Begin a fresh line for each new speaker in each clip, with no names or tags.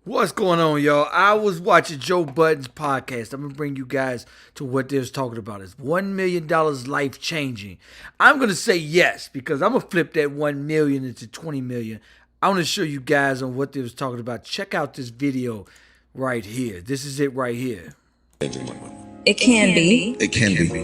What's going on, y'all? I was watching Joe Budden's podcast. I'm gonna bring you guys to what they was talking about. Is $1 million life changing? I'm gonna say yes because I'm gonna flip that 1 million into 20 million. I want to show you guys on what they was talking about. Check out this video right here. This is it right here.
It can be.
It can be.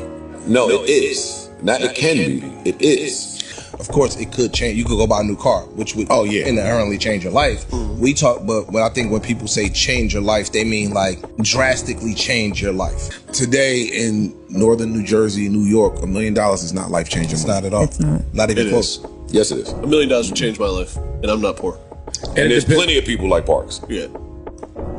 No, it is. Not it can be. It is.
Of course, it could change. You could go buy a new car, which would inherently change your life. We talk, but I think when people say change your life, they mean like drastically change your life. Today in northern New Jersey, New York, $1 million is not life changing. It's not at all.
It's not.
Not even
It
close.
is. Yes, it is.
$1 million would change my life, and I'm not poor.
And there's plenty of people like Parks.
Yeah.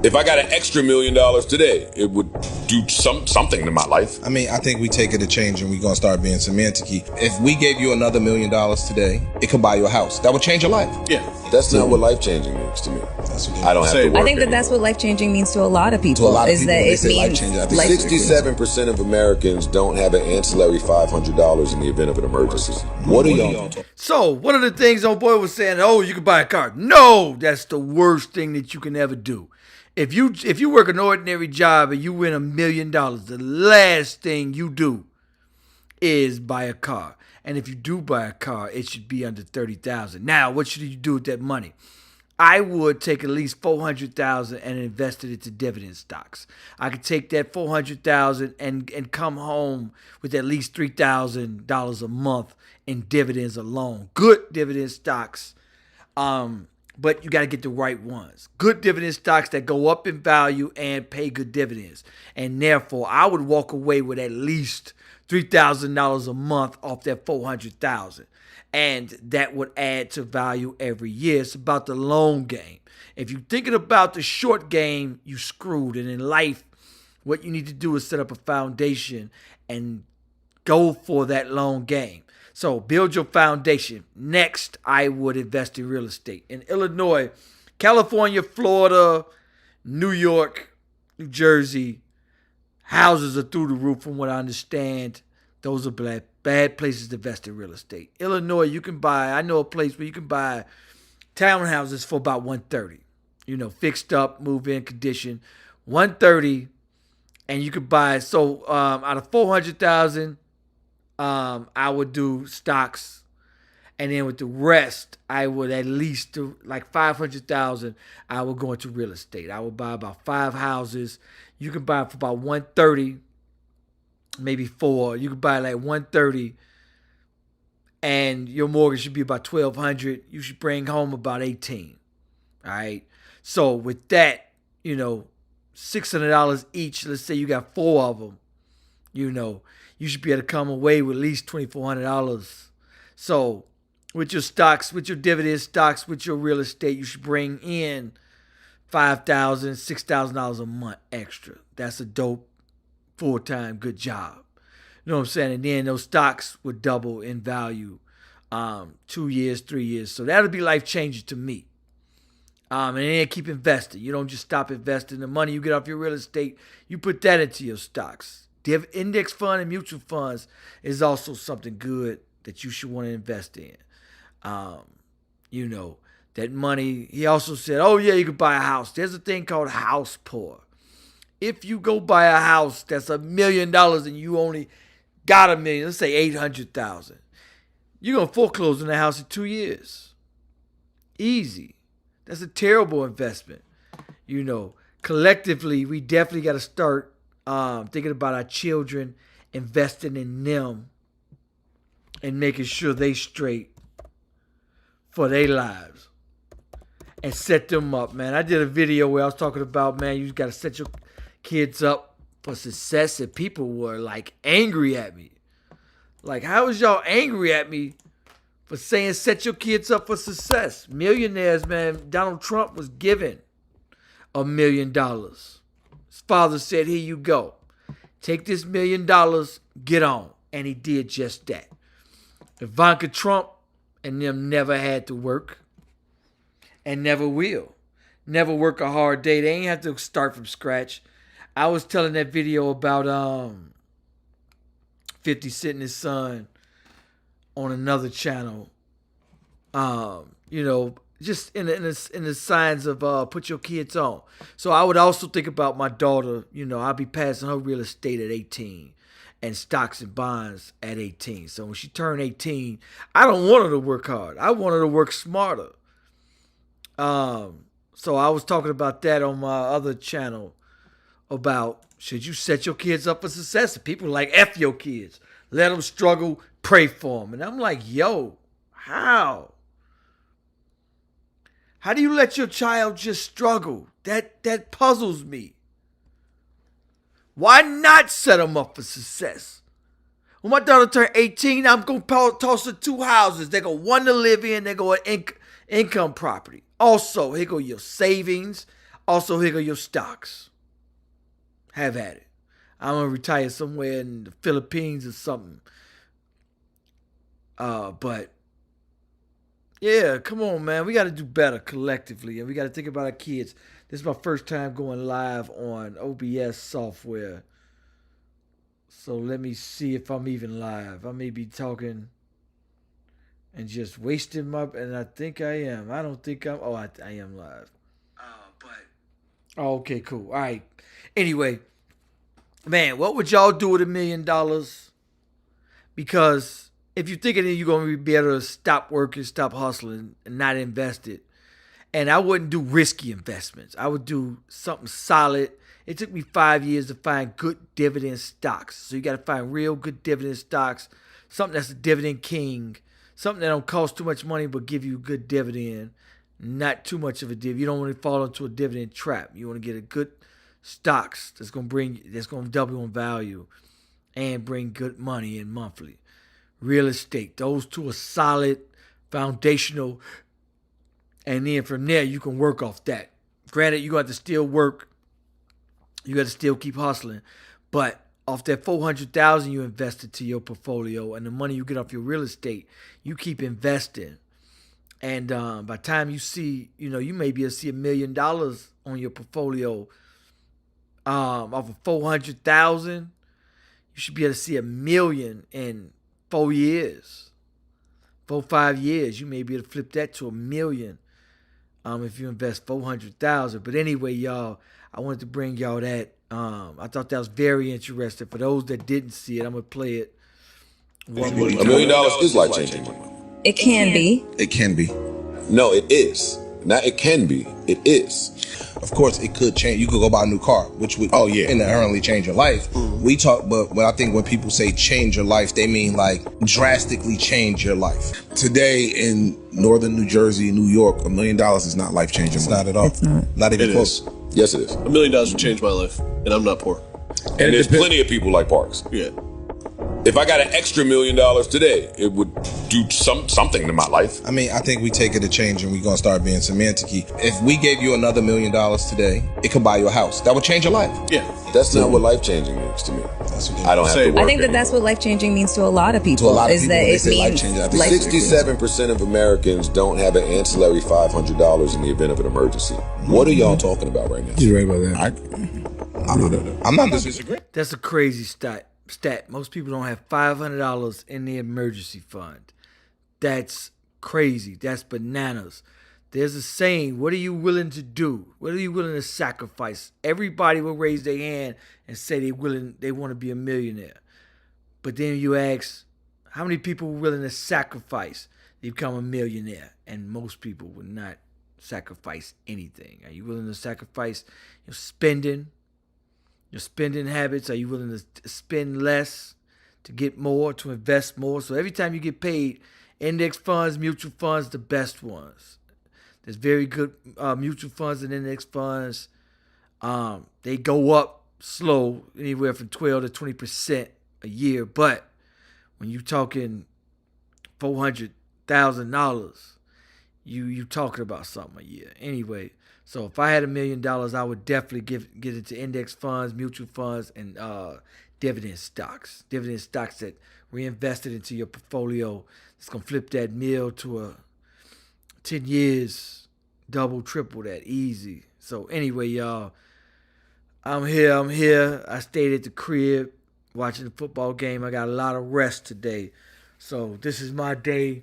If I got an extra $1 million today, it would do something to my life.
I mean, I think we take it a change and we're going to start being semantic-y. If we gave you another $1 million today, it could buy you a house. That would change your life.
Yeah.
That's not what life changing means to me.
That's what
I don't have to
Same.
work
I think that
anymore.
that's what life changing means to a lot of people.
To a lot of
is
people,
that
when they
it
say
means
life-changing, I think
life-
67% of Americans don't have an ancillary $500 in the event of an emergency. What are y'all talking?
So one of the things old boy was saying, oh, you can buy a car. No, that's the worst thing that you can ever do. If you work an ordinary job and you win $1 million, the last thing you do is buy a car. And if you do buy a car, it should be under $30,000. Now, what should you do with that money? I would take at least $400,000 and invest it into dividend stocks. I could take that $400,000 and come home with at least $3,000 a month in dividends alone. Good dividend stocks. But you got to get the right ones. Good dividend stocks that go up in value and pay good dividends. And therefore, I would walk away with at least $3,000 a month off that $400,000. And that would add to value every year. It's about the long game. If you're thinking about the short game, you screwed. And in life, what you need to do is set up a foundation and go for that long game. So build your foundation. Next, I would invest in real estate. In Illinois, California, Florida, New York, New Jersey, houses are through the roof from what I understand. Those are bad places to invest in real estate. Illinois, I know a place where you can buy townhouses for about $130. Fixed up, move-in condition, $130, and you could buy. So out of $400,000. I would do stocks, and then with the rest, I would at least do like $500,000. I would go into real estate. I would buy about 5 houses. You can buy for about $130, maybe 4. You can buy like $130, and your mortgage should be about $1,200. You should bring home about $18. All right. So with that, $600 each. Let's say you got 4 of them. You should be able to come away with at least $2,400. So with your stocks, with your dividend stocks, with your real estate, you should bring in $5,000, $6,000 a month extra. That's a dope, full-time, good job. You know what I'm saying? And then those stocks would double in value 2 years, 3 years. So that would be life-changing to me. And then keep investing. You don't just stop investing. The money you get off your real estate, you put that into your stocks. Index fund and mutual funds is also something good that you should want to invest in. That money, he also said, oh yeah, you could buy a house. There's a thing called house poor. If you go buy a house that's $1 million and you only got $1 million, let's say 800,000, you're going to foreclose on the house in 2 years. Easy. That's a terrible investment. Collectively, we definitely got to start thinking about our children, investing in them, and making sure they straight for their lives and set them up, man. I did a video where I was talking about, man, you got to set your kids up for success, and people were like angry at me. Like, how is y'all angry at me for saying set your kids up for success? Millionaires, man. Donald Trump was given $1 million. His father said, here you go. Take this $1 million, get on. And he did just that. Ivanka Trump and them never had to work and never will. Never work a hard day. They ain't have to start from scratch. I was telling that video about 50 Cent and his son on another channel. just in the signs of put your kids on. So I would also think about my daughter. I'll be passing her real estate at 18 and stocks and bonds at 18. So when she turned 18, I don't want her to work hard. I want her to work smarter. So I was talking about that on my other channel about should you set your kids up for success? And people are like, F your kids. Let them struggle, pray for them. And I'm like, yo, how? How do you let your child just struggle? That puzzles me. Why not set them up for success? When my daughter turned 18, I'm going to toss her 2 houses. They go one to live in, they go an income property. Also, here go your savings. Also, here go your stocks. Have at it. I'm going to retire somewhere in the Philippines or something. But yeah, come on, man. We got to do better collectively, and we got to think about our kids. This is my first time going live on OBS software. So let me see if I'm even live. I may be talking and just wasting and I think I am. I don't think I am live. Okay, cool. All right. Anyway, man, what would y'all do with $1 million? Because if you're thinking that you're going to be able to stop working, stop hustling, and not invest it, and I wouldn't do risky investments. I would do something solid. It took me 5 years to find good dividend stocks. So you got to find real good dividend stocks, something that's a dividend king, something that don't cost too much money but give you a good dividend, not too much of a dividend. You don't want to fall into a dividend trap. You want to get a good stocks that's going to double in value and bring good money in monthly. Real estate, those two are solid, foundational, and then from there you can work off that. Granted, you got to still work, you got to still keep hustling, but off that $400,000 you invested to your portfolio and the money you get off your real estate, you keep investing. And by the time you see, you may be able to see $1 million on your portfolio off of $400,000. You should be able to see $1 million in 4 years, 5 years. You may be able to flip that to $1 million if you invest $400,000. But anyway, y'all, I wanted to bring y'all that. I thought that was very interesting. For those that didn't see it, I'm gonna play it.
$1 million is life changing.
It can be.
It can be.
No, it is. Not it can be. It is.
Of course, it could change. You could go buy a new car, which would inherently change your life. We talk, but I think when people say change your life, they mean like drastically change your life. Today in northern New Jersey, New York, $1 million is not life changing. It's not at all.
It's not.
Not even
It
close.
is.
Yes, it is.
$1 million would change my life, and I'm not poor.
And there's plenty of people like Parks.
Yeah.
If I got an extra $1 million today, it would do something to my life.
I mean, I think we take it a change and we're going to start being semantic-y. If we gave you another $1 million today, it could buy you a house. That would change your life.
Yeah.
That's not what life changing means to me.
That's what
I don't have to
Same.
work
I think that
anymore.
that's what life changing means to a lot of people.
To a lot of
is
people,
that
when they
it
say
means
life-changing, I think
life-
67% of Americans don't have an ancillary $500 in the event of an emergency. What are y'all talking about right now?
You're right about that.
I'm not disagreeing.
That's a crazy stat. Most people don't have $500 in the emergency fund. That's crazy. That's bananas. There's a saying, what are you willing to do? What are you willing to sacrifice? Everybody will raise their hand and say they want to be a millionaire. But then you ask, how many people are willing to sacrifice to become a millionaire? And most people would not sacrifice anything. Are you willing to sacrifice your spending habits? Are you willing to spend less to get more, to invest more? So every time you get paid, index funds, mutual funds, the best ones. There's very good mutual funds and index funds. They go up slow, anywhere from 12 to 20% a year. But when you're talking $400,000, you talking about something a year. Anyway, so if I had $1 million, I would definitely get into index funds, mutual funds, and dividend stocks. Dividend stocks that reinvested into your portfolio. It's gonna flip that meal to a 10 years, double, triple that, easy. So anyway, y'all, I'm here. I stayed at the crib watching the football game. I got a lot of rest today. So this is my day.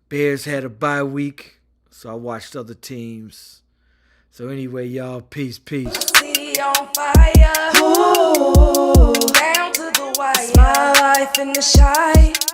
Bears had a bye week. So I watched other teams. So anyway, y'all, peace.
City on fire. Ooh, down to the wire. My life in the shy.